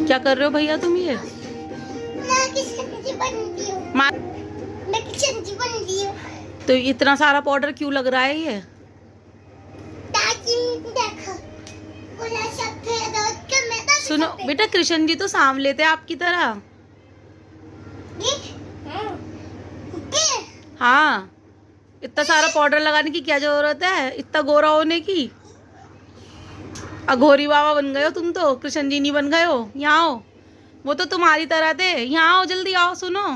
क्या कर रहे हो भैया तुम ये? तो इतना सारा पाउडर क्यों लग रहा है ये? सुनो बेटा, कृष्ण जी तो सांवले थे आपकी तरह। हाँ, इतना सारा पाउडर लगाने की क्या जरूरत है, इतना गोरा होने की। अघोरी बाबा बन गए हो तुम तो, कृष्ण जी नहीं बन गए हो। यहाँ आओ, वो तो तुम्हारी तरह थे। यहाँ आओ, जल्दी आओ। सुनो,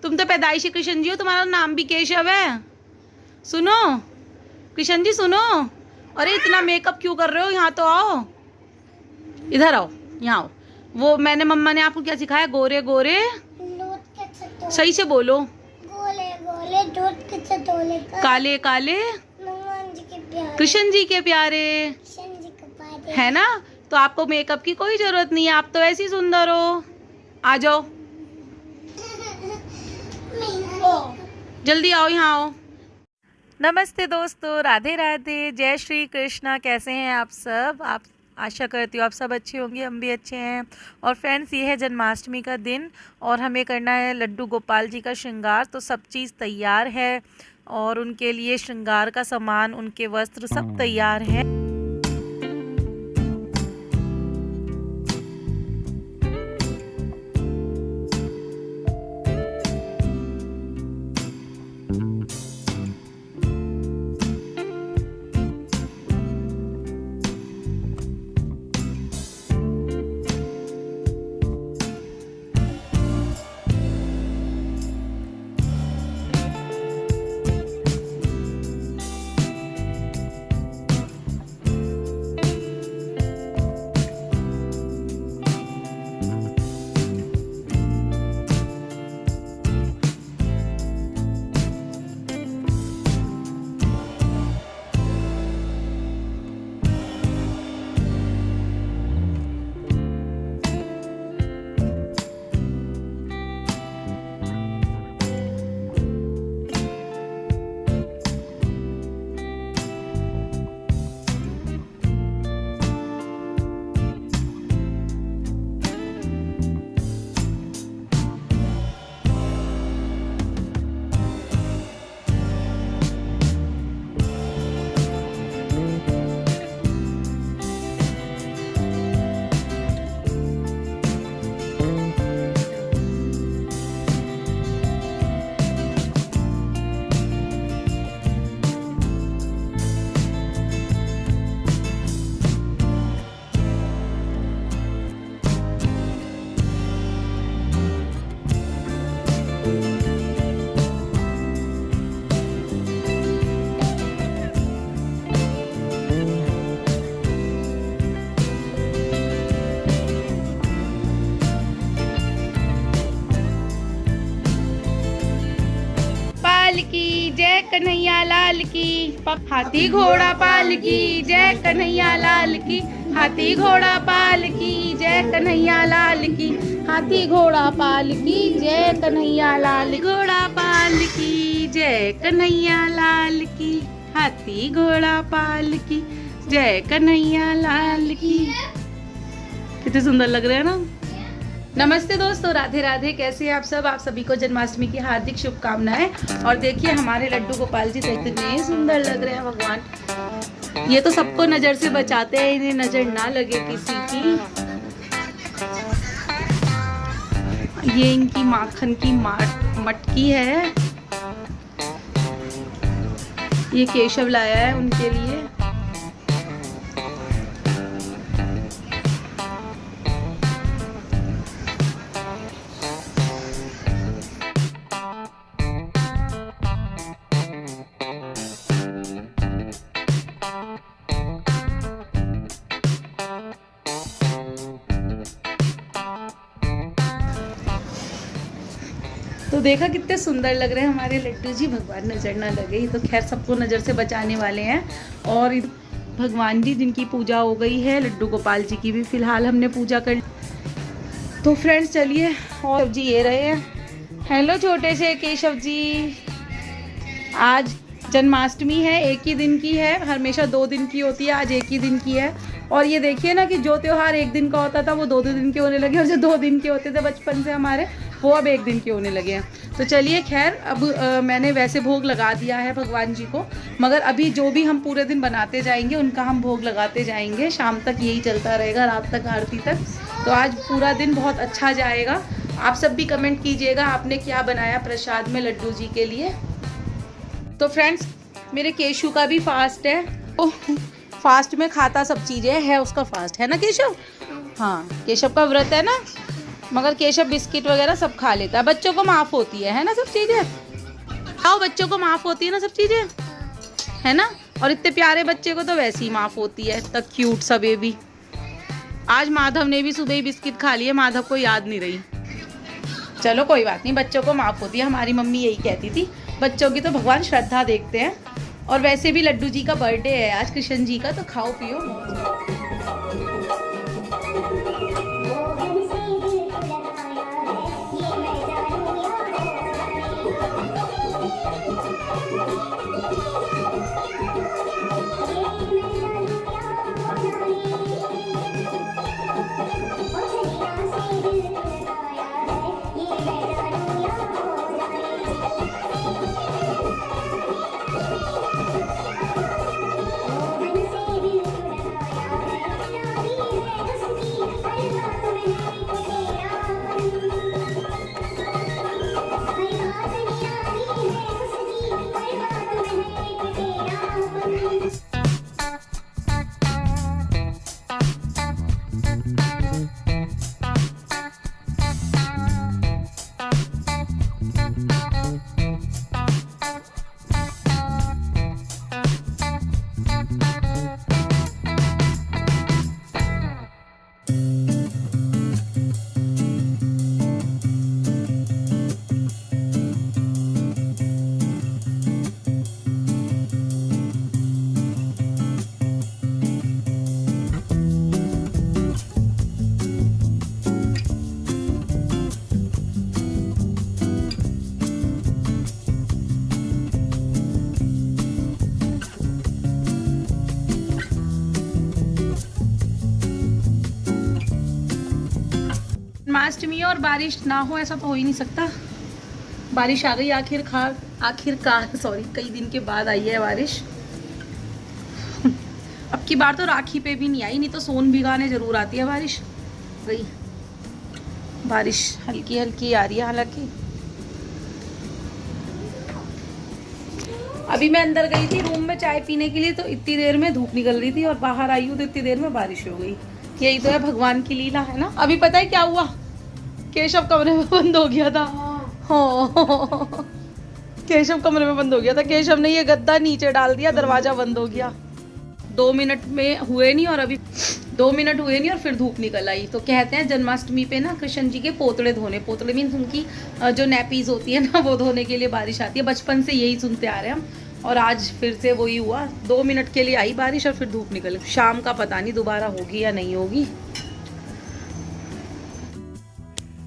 तुम तो पैदाइशी कृष्ण जी हो, तुम्हारा नाम भी केशव है। सुनो कृष्ण जी, सुनो। अरे इतना मेकअप क्यों कर रहे हो? यहाँ तो आओ, इधर आओ, यहाँ आओ। वो मैंने मम्मा ने आपको क्या सिखाया? गोरे गोरे, सही से बोलो। गोले गोले दूध के चटोले, काले काले कृष्ण जी के प्यारे, है ना? तो आपको मेकअप की कोई जरूरत नहीं है, आप तो ऐसी सुंदर हो। आ जाओ, जल्दी आओ, यहाँ आओ। नमस्ते दोस्तों, राधे राधे, जय श्री कृष्णा। कैसे हैं आप सब? आप आशा करती हूँ आप सब अच्छे होंगे, हम भी अच्छे हैं। और फ्रेंड्स, ये है जन्माष्टमी का दिन और हमें करना है लड्डू गोपाल जी का श्रृंगार। तो सब चीज़ तैयार है और उनके लिए श्रृंगार का सामान, उनके वस्त्र सब तैयार है। की जय कन्हैया लाल की, हाथी घोड़ा पाल की जय कन्हैया लाल की, हाथी घोड़ा पाल की जय कन्हैया लाल की, हाथी घोड़ा पाल की जय कन्हैया लाल, घोड़ा पाल की जय कन्हैया लाल की, हाथी घोड़ा पाल की जय कन्हैया लाल की। कितने सुंदर लग रहे हैं ना। नमस्ते दोस्तों, राधे राधे। कैसे हैं आप सब? आप सभी को जन्माष्टमी की हार्दिक शुभकामनाएं। और देखिए हमारे लड्डू गोपाल जी कितने सुंदर लग रहे हैं भगवान। ये तो सबको नजर से बचाते हैं, इन्हें नजर ना लगे किसी की। ये इनकी माखन की मटकी है, ये केशव लाया है उनके लिए। तो देखा कितने सुंदर लग रहे हैं हमारे लड्डू जी। भगवान नजर ना लगे, ये तो खैर सबको नज़र से बचाने वाले हैं। और भगवान जी जिनकी पूजा हो गई है, लड्डू गोपाल जी की भी फिलहाल हमने पूजा कर। तो फ्रेंड्स चलिए, और जी ये रहे हैं। हेलो छोटे से केशव जी। आज जन्माष्टमी है, एक ही दिन की है, हमेशा 2 दिन की होती है, आज एक ही दिन की है। और ये देखिए ना कि जो त्योहार एक दिन का होता था वो 2-2 दिन के होने लगे, और जो 2 दिन के होते थे बचपन से हमारे वो अब 1 दिन के होने लगे हैं। तो चलिए खैर, अब मैंने वैसे भोग लगा दिया है भगवान जी को, मगर अभी जो भी हम पूरे दिन बनाते जाएंगे उनका हम भोग लगाते जाएंगे। शाम तक यही चलता रहेगा, रात तक, आरती तक। तो आज पूरा दिन बहुत अच्छा जाएगा। आप सब भी कमेंट कीजिएगा आपने क्या बनाया प्रसाद में लड्डू जी के लिए। तो फ्रेंड्स, मेरे केशु का भी फास्ट है। ओह, फास्ट में खाता सब चीज़ें है उसका फास्ट, है ना केशव? हाँ, केशव का व्रत है ना, मगर केशव बिस्किट वगैरह सब खा लेता है। बच्चों को माफ़ होती है ना सब चीज़ें? आओ, बच्चों को माफ़ होती है ना सब चीज़ें, है ना? और इतने प्यारे बच्चे को तो वैसे ही माफ़ होती है, इतना क्यूट सा बेबी। आज माधव ने भी सुबह ही बिस्किट खा लिए, माधव को याद नहीं रही। चलो कोई बात नहीं, बच्चों को माफ़ होती है। हमारी मम्मी यही कहती थी, बच्चों की तो भगवान श्रद्धा देखते हैं। और वैसे भी लड्डू जी का बर्थडे है आज, कृष्ण जी का, तो खाओ पियो। जन्माष्टमी और बारिश ना हो ऐसा तो हो ही नहीं सकता। बारिश आ गई आखिरकार सॉरी, कई दिन के बाद आई है बारिश। अब की बार तो राखी पे भी नहीं आई, नहीं तो सोन भिगाने जरूर आती है बारिश। गई बारिश हल्की हल्की आ रही है। हालांकि अभी मैं अंदर गई थी रूम में चाय पीने के लिए, तो इतनी देर में धूप निकल रही थी, और बाहर आई हूँ तो इतनी देर में बारिश हो गई। यही तो है भगवान की लीला, है ना। अभी पता है क्या हुआ, केशव कमरे में बंद हो गया था। हाँ, केशव कमरे में बंद हो गया था। केशव ने ये गद्दा नीचे डाल दिया, दरवाजा बंद हो गया। 2 मिनट में हुए नहीं, और अभी 2 मिनट हुए नहीं और फिर धूप निकल आई। तो कहते हैं जन्माष्टमी पे ना कृष्ण जी के पोतड़े धोने, पोतड़े मीन्स उनकी जो नैपीज होती है ना, वो धोने के लिए बारिश आती है। बचपन से यही सुनते आ रहे हैं हम, और आज फिर से वही हुआ। 2 मिनट के लिए आई बारिश और फिर धूप निकल। शाम का पता नहीं दोबारा होगी या नहीं होगी।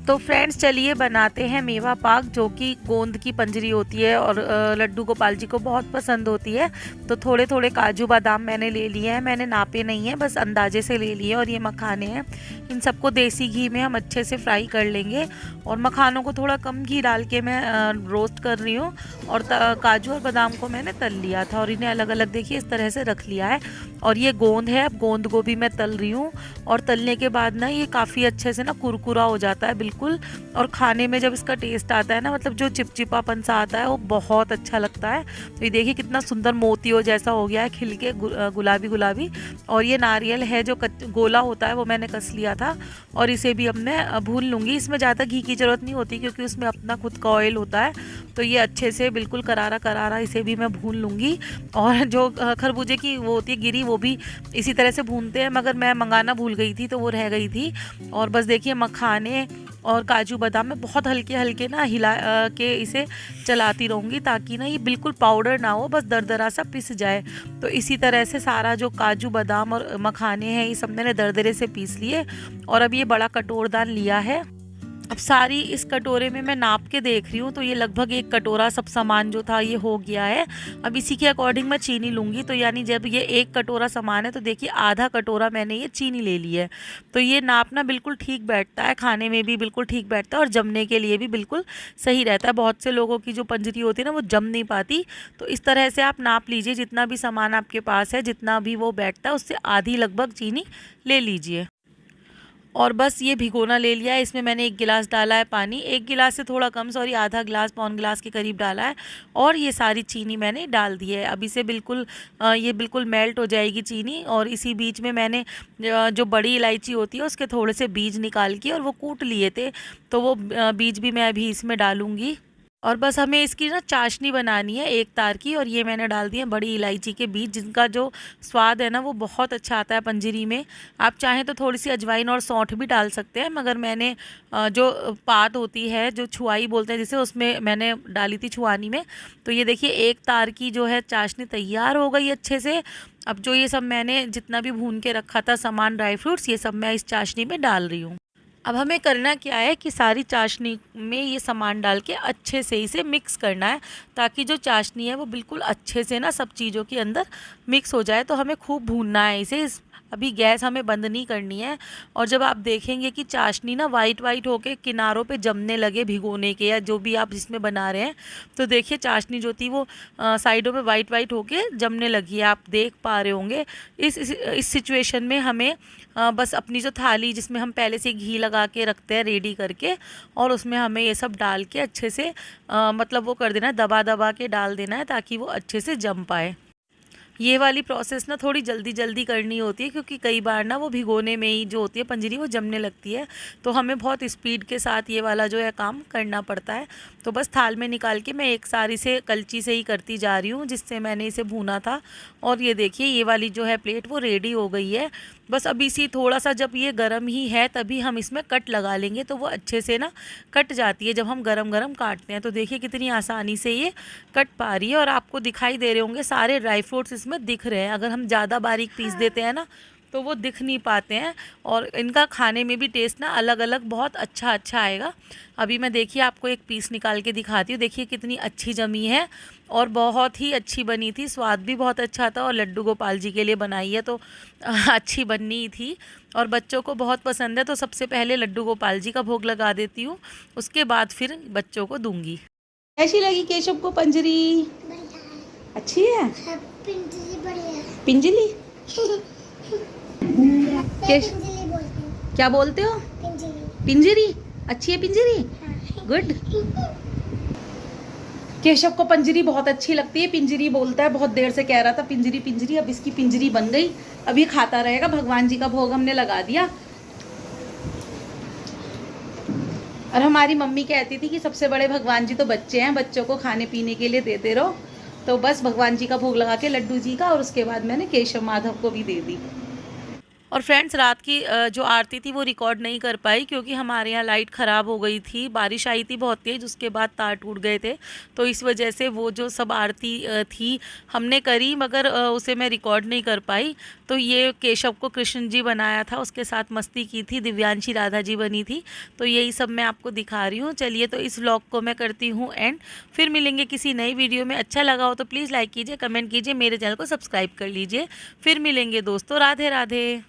तो फ्रेंड्स, चलिए बनाते हैं मेवा पाक, जो कि गोंद की पंजरी होती है और लड्डू गोपाल जी को बहुत पसंद होती है। तो थोड़े थोड़े काजू बादाम मैंने ले लिए हैं, मैंने नापे नहीं है, बस अंदाजे से ले लिए। और ये मखाने हैं, इन सबको देसी घी में हम अच्छे से फ्राई कर लेंगे। और मखानों को थोड़ा कम घी डाल के मैं रोस्ट कर रही हूँ। और काजू और बादाम को मैंने तल लिया था, और इन्हें अलग अलग देखिए इस तरह से रख लिया है। और ये गोंद है, अब गोंद को भी मैं तल रही हूँ। और तलने के बाद ना ये काफ़ी अच्छे से ना कुरकुरा हो जाता है बिल्कुल। और खाने में जब इसका टेस्ट आता है ना, मतलब जो चिपचिपापन सा आता है, वो बहुत अच्छा लगता है। तो ये देखिए कितना सुंदर मोतियों जैसा हो गया है, खिल के गुलाबी गुलाबी। और ये नारियल है जो गोला होता है, वो मैंने कस लिया था। और इसे भी अब मैं भून लूँगी। इसमें ज़्यादा घी की ज़रूरत नहीं होती, क्योंकि उसमें अपना खुद का ऑयल होता है। तो ये अच्छे से बिल्कुल करारा करारा इसे भी मैं भून लूँगी। और जो खरबूजे की वो होती है गिरी, वो भी इसी तरह से भूनते हैं, मगर मैं मंगाना भूल गई थी तो वो रह गई थी। और बस देखिए मखाने और काजू बादाम में बहुत हल्के हल्के ना हिला के इसे चलाती रहूँगी, ताकि ना ये बिल्कुल पाउडर ना हो, बस दरदरा सा पिस जाए। तो इसी तरह से सारा जो काजू बादाम और मखाने हैं, ये सब मैंने दरदरे से पीस लिए। और अब ये बड़ा कटोरदान लिया है, अब सारी इस कटोरे में मैं नाप के देख रही हूँ, तो ये लगभग 1 कटोरा सब सामान जो था ये हो गया है। अब इसी के अकॉर्डिंग मैं चीनी लूँगी, तो यानी जब ये 1 कटोरा सामान है तो देखिए आधा कटोरा मैंने ये चीनी ले ली है। तो ये नापना बिल्कुल ठीक बैठता है, खाने में भी बिल्कुल ठीक बैठता है और जमने के लिए भी बिल्कुल सही रहता है। बहुत से लोगों की जो पंजरी होती है ना वो जम नहीं पाती, तो इस तरह से आप नाप लीजिए, जितना भी सामान आपके पास है जितना भी वो बैठता है उससे आधी लगभग चीनी ले लीजिए। और बस ये भिगोना ले लिया है, इसमें मैंने 1 गिलास डाला है पानी, 1 गिलास से थोड़ा कम, सॉरी आधा गिलास पौन गिलास के करीब डाला है और ये सारी चीनी मैंने डाल दी है। अब इसे बिल्कुल ये बिल्कुल मेल्ट हो जाएगी चीनी। और इसी बीच में मैंने जो बड़ी इलायची होती है उसके थोड़े से बीज निकाल के और वो कूट लिए थे, तो वो बीज भी मैं अभी इसमें डालूँगी। और बस हमें इसकी ना चाशनी बनानी है 1 तार की, और ये मैंने डाल दिए बड़ी इलायची के बीज, जिनका जो स्वाद है ना वो बहुत अच्छा आता है पंजीरी में। आप चाहें तो थोड़ी सी अजवाइन और सौंठ भी डाल सकते हैं, मगर मैंने जो पात होती है, जो छुआई बोलते हैं जिसे, उसमें मैंने डाली थी छुआनी में। तो ये देखिए 1 तार की जो है चाशनी तैयार हो गई अच्छे से। अब जो ये सब मैंने जितना भी भून के रखा था सामान, ड्राई फ्रूट्स, ये सब मैं इस चाशनी में डाल रही हूँ। अब हमें करना क्या है कि सारी चाशनी में ये सामान डाल के अच्छे से इसे मिक्स करना है, ताकि जो चाशनी है वो बिल्कुल अच्छे से ना सब चीज़ों के अंदर मिक्स हो जाए। तो हमें खूब भूनना है इसे, अभी गैस हमें बंद नहीं करनी है। और जब आप देखेंगे कि चाशनी ना वाइट वाइट होके किनारों पे जमने लगे भिगोने के, या जो भी आप जिसमें बना रहे हैं, तो देखिए चाशनी जो थी वो साइडों पे वाइट वाइट होके जमने लगी है, आप देख पा रहे होंगे। इस सिचुएशन में हमें बस अपनी जो थाली जिसमें हम पहले से घी लगा के रखते हैं रेडी करके, और उसमें हमें ये सब डाल के अच्छे से मतलब वो कर देना है, दबा दबा के डाल देना है ताकि वो अच्छे से जम पाए। ये वाली प्रोसेस ना थोड़ी जल्दी जल्दी करनी होती है, क्योंकि कई बार ना वो भिगोने में ही जो होती है पंजरी वो जमने लगती है, तो हमें बहुत स्पीड के साथ ये वाला जो है काम करना पड़ता है। तो बस थाल में निकाल के मैं एक सारी से कलची से ही करती जा रही हूँ जिससे मैंने इसे भूना था। और ये देखिए ये वाली जो है प्लेट वो रेडी हो गई है। बस अभी इसी थोड़ा सा जब ये गर्म ही है तभी हम इसमें कट लगा लेंगे, तो वो अच्छे से ना कट जाती है जब हम गरम गरम काटते हैं। तो देखिए कितनी आसानी से ये कट पा रही है, और आपको दिखाई दे रहे होंगे सारे ड्राई फ्रूट्स इसमें दिख रहे हैं। अगर हम ज़्यादा बारीक पीस देते हैं ना तो वो दिख नहीं पाते हैं, और इनका खाने में भी टेस्ट ना अलग अलग बहुत अच्छा आएगा। अभी मैं देखिए आपको एक पीस निकाल के दिखाती हूँ, देखिए कितनी अच्छी जमी है और बहुत ही अच्छी बनी थी, स्वाद भी बहुत अच्छा था। और लड्डू गोपाल जी के लिए बनाई है तो अच्छी बननी थी, और बच्चों को बहुत पसंद है। तो सबसे पहले लड्डू गोपाल जी का भोग लगा देती हूँ, उसके बाद फिर बच्चों को दूंगी। कैसी लगी केशव को पंजरी? अच्छी है? पिंजली बढ़िया है। पिंजली केश पिंजली बोलते हैं। क्या बोलते हो? पिंजली। पिंजरी अच्छी है पिंजरी, गुड। केशव को पंजरी बहुत अच्छी लगती है, पिंजरी बोलता है, बहुत देर से कह रहा था पिंजरी पिंजरी, अब इसकी पिंजरी बन गई, अब ये खाता रहेगा। भगवान जी का भोग हमने लगा दिया। और हमारी मम्मी कहती थी कि सबसे बड़े भगवान जी तो बच्चे हैं, बच्चों को खाने पीने के लिए देते रहो। तो बस भगवान जी का भोग लगा के लड्डू जी का, और उसके बाद मैंने केशव माधव को भी दे दी। और फ्रेंड्स रात की जो आरती थी वो रिकॉर्ड नहीं कर पाई, क्योंकि हमारे यहाँ लाइट ख़राब हो गई थी, बारिश आई थी बहुत तेज़, उसके बाद तार टूट गए थे, तो इस वजह से वो जो सब आरती थी हमने करी, मगर उसे मैं रिकॉर्ड नहीं कर पाई। तो ये केशव को कृष्ण जी बनाया था, उसके साथ मस्ती की थी, दिव्यांशी राधा जी बनी थी, तो यही सब मैं आपको दिखा रही हूँ। चलिए तो इस व्लॉग को मैं करती हूँ एंड, फिर मिलेंगे किसी नई वीडियो में। अच्छा लगा हो तो प्लीज़ लाइक कीजिए, कमेंट कीजिए, मेरे चैनल को सब्सक्राइब कर लीजिए। फिर मिलेंगे दोस्तों, राधे राधे।